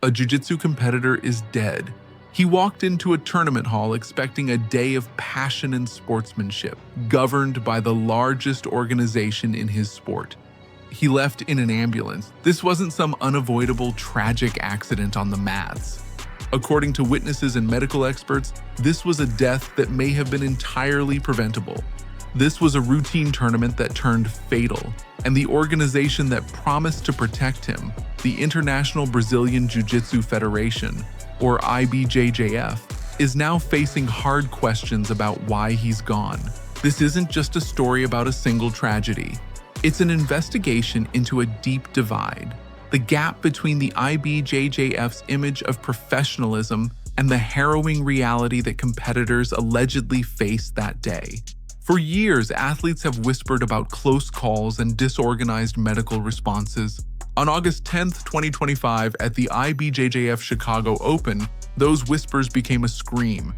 A jiu-jitsu competitor is dead. He walked into a tournament hall expecting a day of passion and sportsmanship, governed by the largest organization in his sport. He left in an ambulance. This wasn't some unavoidable tragic accident on the mats. According to witnesses and medical experts, this was a death that may have been entirely preventable. This was a routine tournament that turned fatal, and the organization that promised to protect him, the International Brazilian Jiu-Jitsu Federation, or IBJJF, is now facing hard questions about why he's gone. This isn't just a story about a single tragedy. It's an investigation into a deep divide, the gap between the IBJJF's image of professionalism and the harrowing reality that competitors allegedly faced that day. For years, athletes have whispered about close calls and disorganized medical responses. On August 10, 2025, at the IBJJF Chicago Open, those whispers became a scream.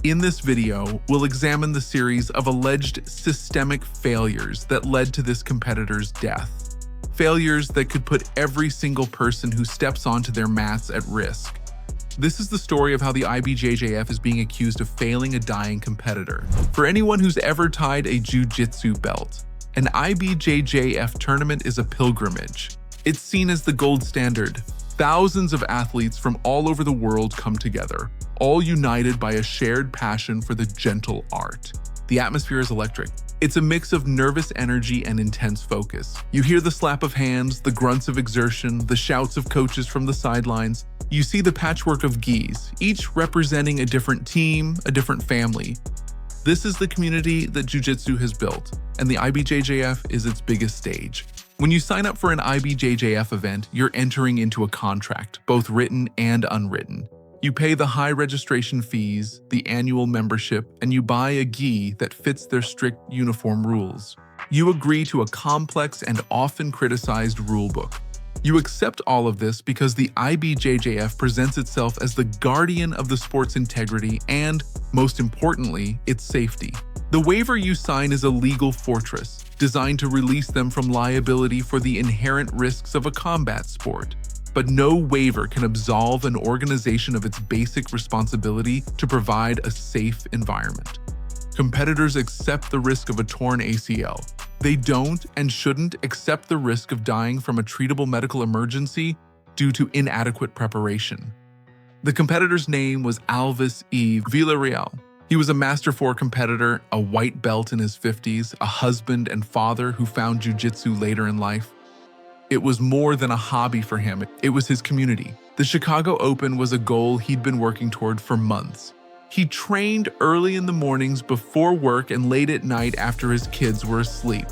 In this video, we'll examine the series of alleged systemic failures that led to this competitor's death. Failures that could put every single person who steps onto their mats at risk. This is the story of how the IBJJF is being accused of failing a dying competitor. For anyone who's ever tied a jiu-jitsu belt, an IBJJF tournament is a pilgrimage. It's seen as the gold standard. Thousands of athletes from all over the world come together, all united by a shared passion for the gentle art. The atmosphere is electric. It's a mix of nervous energy and intense focus. You hear the slap of hands, the grunts of exertion, the shouts of coaches from the sidelines. You see the patchwork of gis, each representing a different team, a different family. This is the community that jiu-jitsu has built, and the IBJJF is its biggest stage. When you sign up for an IBJJF event, you're entering into a contract, both written and unwritten. You pay the high registration fees, the annual membership, and you buy a gi that fits their strict uniform rules. You agree to a complex and often criticized rulebook. You accept all of this because the IBJJF presents itself as the guardian of the sport's integrity and, most importantly, its safety. The waiver you sign is a legal fortress, designed to release them from liability for the inherent risks of a combat sport. But no waiver can absolve an organization of its basic responsibility to provide a safe environment. Competitors accept the risk of a torn ACL. They don't and shouldn't accept the risk of dying from a treatable medical emergency due to inadequate preparation. The competitor's name was Alvis E. Villarreal. He was a Master 4 competitor, a white belt in his 50s, a husband and father who found jiu-jitsu later in life. It was more than a hobby for him, it was his community. The Chicago Open was a goal he'd been working toward for months. He trained early in the mornings before work and late at night after his kids were asleep.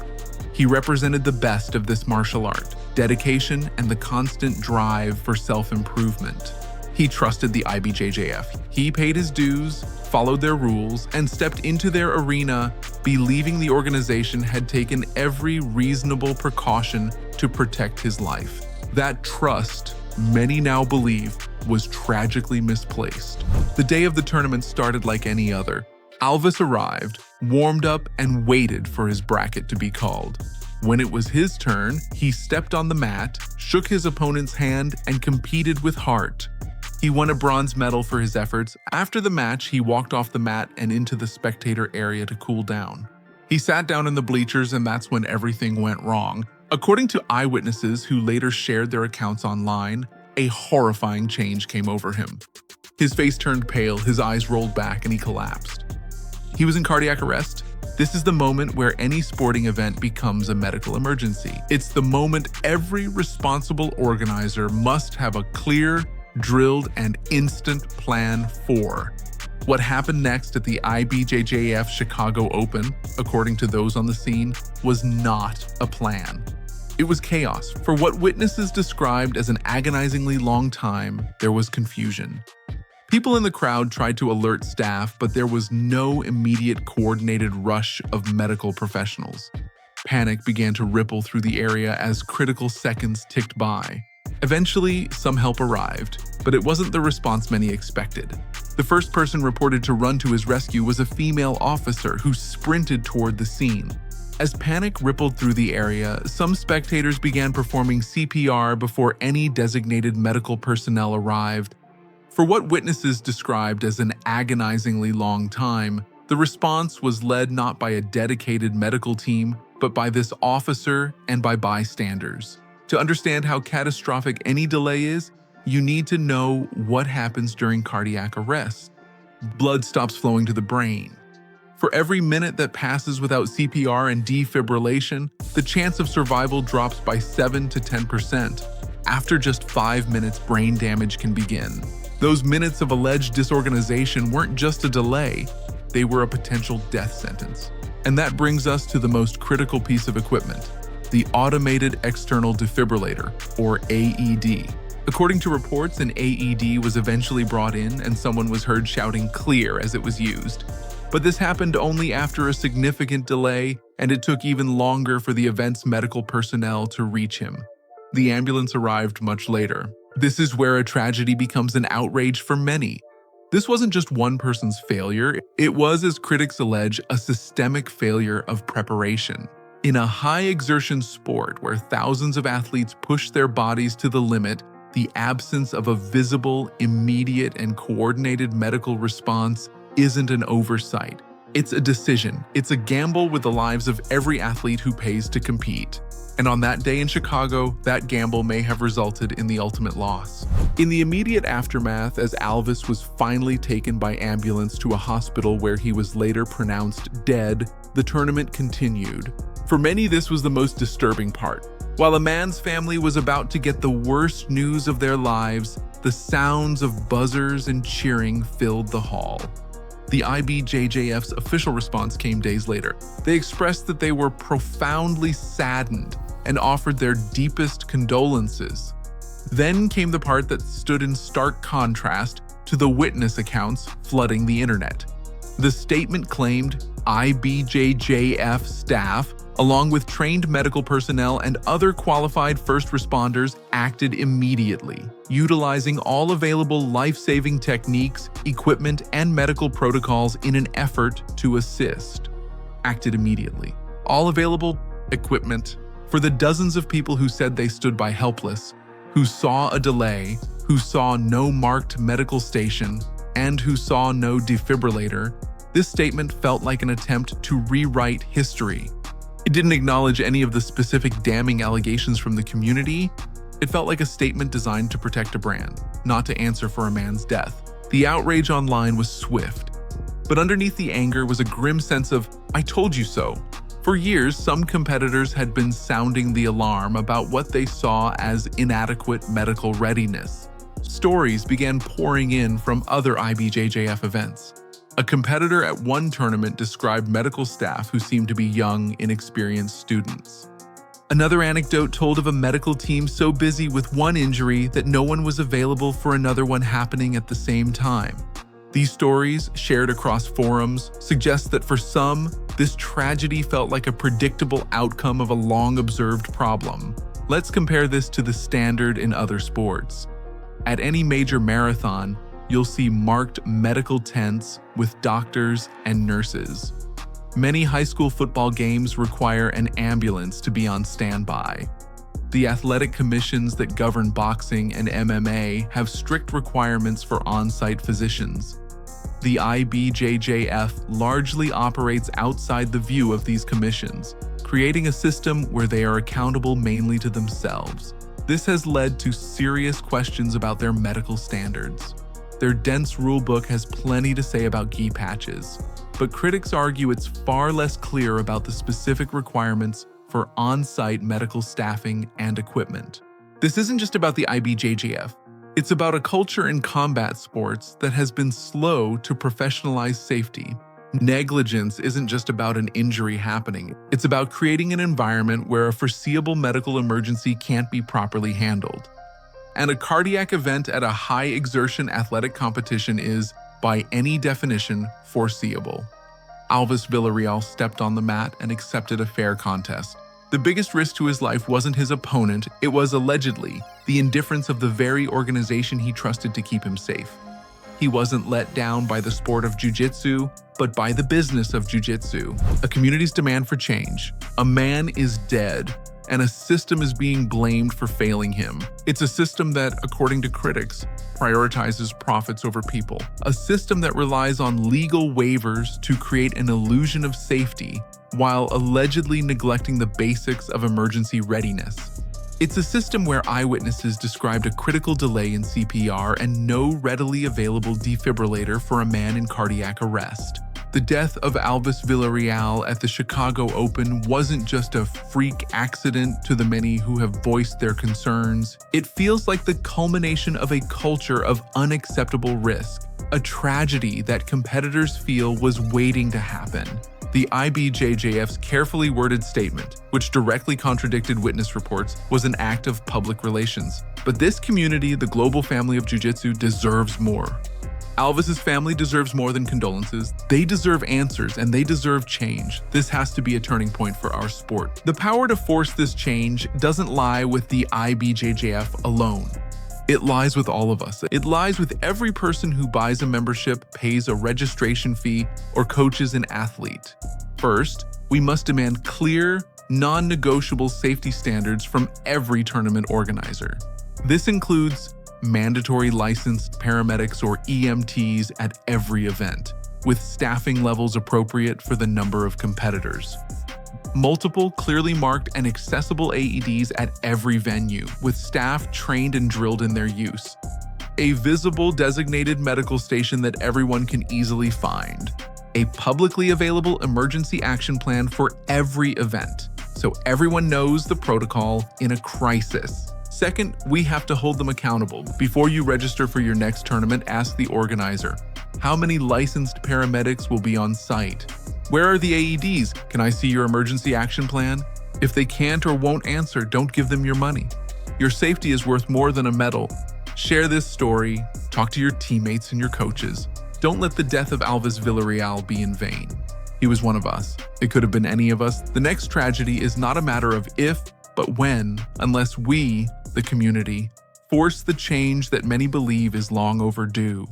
He represented the best of this martial art, dedication and the constant drive for self-improvement. He trusted the IBJJF. He paid his dues, followed their rules, and stepped into their arena, believing the organization had taken every reasonable precaution to protect his life. That trust, many now believe, was tragically misplaced. The day of the tournament started like any other. Alvis arrived, warmed up, and waited for his bracket to be called. When it was his turn, he stepped on the mat, shook his opponent's hand, and competed with heart. He won a bronze medal for his efforts. After the match, he walked off the mat and into the spectator area to cool down. He sat down in the bleachers, and that's when everything went wrong. According to eyewitnesses who later shared their accounts online, a horrifying change came over him. His face turned pale, his eyes rolled back, and he collapsed. He was in cardiac arrest. This is the moment where any sporting event becomes a medical emergency. It's the moment every responsible organizer must have a clear, drilled, and instant plan for. What happened next at the IBJJF Chicago Open, according to those on the scene, was not a plan. It was chaos. For what witnesses described as an agonizingly long time, there was confusion. People in the crowd tried to alert staff, but there was no immediate coordinated rush of medical professionals. Panic began to ripple through the area as critical seconds ticked by. Eventually, some help arrived, but it wasn't the response many expected. The first person reported to run to his rescue was a female officer who sprinted toward the scene. As panic rippled through the area, some spectators began performing CPR before any designated medical personnel arrived. For what witnesses described as an agonizingly long time, the response was led not by a dedicated medical team, but by this officer and by bystanders. To understand how catastrophic any delay is, you need to know what happens during cardiac arrest. Blood stops flowing to the brain. For every minute that passes without CPR and defibrillation, the chance of survival drops by 7 to 10%. After just 5 minutes, brain damage can begin. Those minutes of alleged disorganization weren't just a delay, they were a potential death sentence. And that brings us to the most critical piece of equipment, the automated external defibrillator, or AED. According to reports, an AED was eventually brought in and someone was heard shouting "clear" as it was used. But this happened only after a significant delay, and it took even longer for the event's medical personnel to reach him. The ambulance arrived much later. This is where a tragedy becomes an outrage for many. This wasn't just one person's failure, it was, as critics allege, a systemic failure of preparation. In a high-exertion sport where thousands of athletes push their bodies to the limit, the absence of a visible, immediate, and coordinated medical response isn't an oversight. It's a decision. It's a gamble with the lives of every athlete who pays to compete. And on that day in Chicago, that gamble may have resulted in the ultimate loss. In the immediate aftermath, as Alvis was finally taken by ambulance to a hospital where he was later pronounced dead, the tournament continued. For many, this was the most disturbing part. While a man's family was about to get the worst news of their lives, the sounds of buzzers and cheering filled the hall. The IBJJF's official response came days later. They expressed that they were profoundly saddened and offered their deepest condolences. Then came the part that stood in stark contrast to the witness accounts flooding the internet. The statement claimed IBJJF staff, along with trained medical personnel and other qualified first responders, acted immediately, utilizing all available life-saving techniques, equipment, and medical protocols in an effort to assist. Acted immediately. All available equipment. For the dozens of people who said they stood by helpless, who saw a delay, who saw no marked medical station, and who saw no defibrillator, this statement felt like an attempt to rewrite history. It didn't acknowledge any of the specific damning allegations from the community. It felt like a statement designed to protect a brand, not to answer for a man's death. The outrage online was swift, but underneath the anger was a grim sense of, "I told you so." For years, some competitors had been sounding the alarm about what they saw as inadequate medical readiness. Stories began pouring in from other IBJJF events. A competitor at one tournament described medical staff who seemed to be young, inexperienced students. Another anecdote told of a medical team so busy with one injury that no one was available for another one happening at the same time. These stories, shared across forums, suggest that for some, this tragedy felt like a predictable outcome of a long-observed problem. Let's compare this to the standard in other sports. At any major marathon, you'll see marked medical tents with doctors and nurses. Many high school football games require an ambulance to be on standby. The athletic commissions that govern boxing and MMA have strict requirements for on-site physicians. The IBJJF largely operates outside the view of these commissions, creating a system where they are accountable mainly to themselves. This has led to serious questions about their medical standards. Their dense rulebook has plenty to say about gi patches, but critics argue it's far less clear about the specific requirements for on-site medical staffing and equipment. This isn't just about the IBJJF. It's about a culture in combat sports that has been slow to professionalize safety. Negligence isn't just about an injury happening. It's about creating an environment where a foreseeable medical emergency can't be properly handled. And a cardiac event at a high-exertion athletic competition is, by any definition, foreseeable. Alvis Villarreal stepped on the mat and accepted a fair contest. The biggest risk to his life wasn't his opponent, it was allegedly the indifference of the very organization he trusted to keep him safe. He wasn't let down by the sport of jiu-jitsu, but by the business of jiu-jitsu. A community's demand for change. A man is dead, and a system is being blamed for failing him. It's a system that, according to critics, prioritizes profits over people. A system that relies on legal waivers to create an illusion of safety while allegedly neglecting the basics of emergency readiness. It's a system where eyewitnesses described a critical delay in CPR and no readily available defibrillator for a man in cardiac arrest. The death of Alvis Villarreal at the Chicago Open wasn't just a freak accident to the many who have voiced their concerns. It feels like the culmination of a culture of unacceptable risk, a tragedy that competitors feel was waiting to happen. The IBJJF's carefully worded statement, which directly contradicted witness reports, was an act of public relations. But this community, the global family of jiu-jitsu, deserves more. Alvis's family deserves more than condolences. They deserve answers and they deserve change. This has to be a turning point for our sport. The power to force this change doesn't lie with the IBJJF alone. It lies with all of us. It lies with every person who buys a membership, pays a registration fee, or coaches an athlete. First, we must demand clear, non-negotiable safety standards from every tournament organizer. This includes mandatory licensed paramedics or EMTs at every event, with staffing levels appropriate for the number of competitors. Multiple, clearly marked and accessible AEDs at every venue, with staff trained and drilled in their use. A visible designated medical station that everyone can easily find. A publicly available emergency action plan for every event, so everyone knows the protocol in a crisis. Second, we have to hold them accountable. Before you register for your next tournament, ask the organizer, how many licensed paramedics will be on site? Where are the AEDs? Can I see your emergency action plan? If they can't or won't answer, don't give them your money. Your safety is worth more than a medal. Share this story, talk to your teammates and your coaches. Don't let the death of Alvis Villarreal be in vain. He was one of us. It could have been any of us. The next tragedy is not a matter of if, but when, unless we, the community, force the change that many believe is long overdue.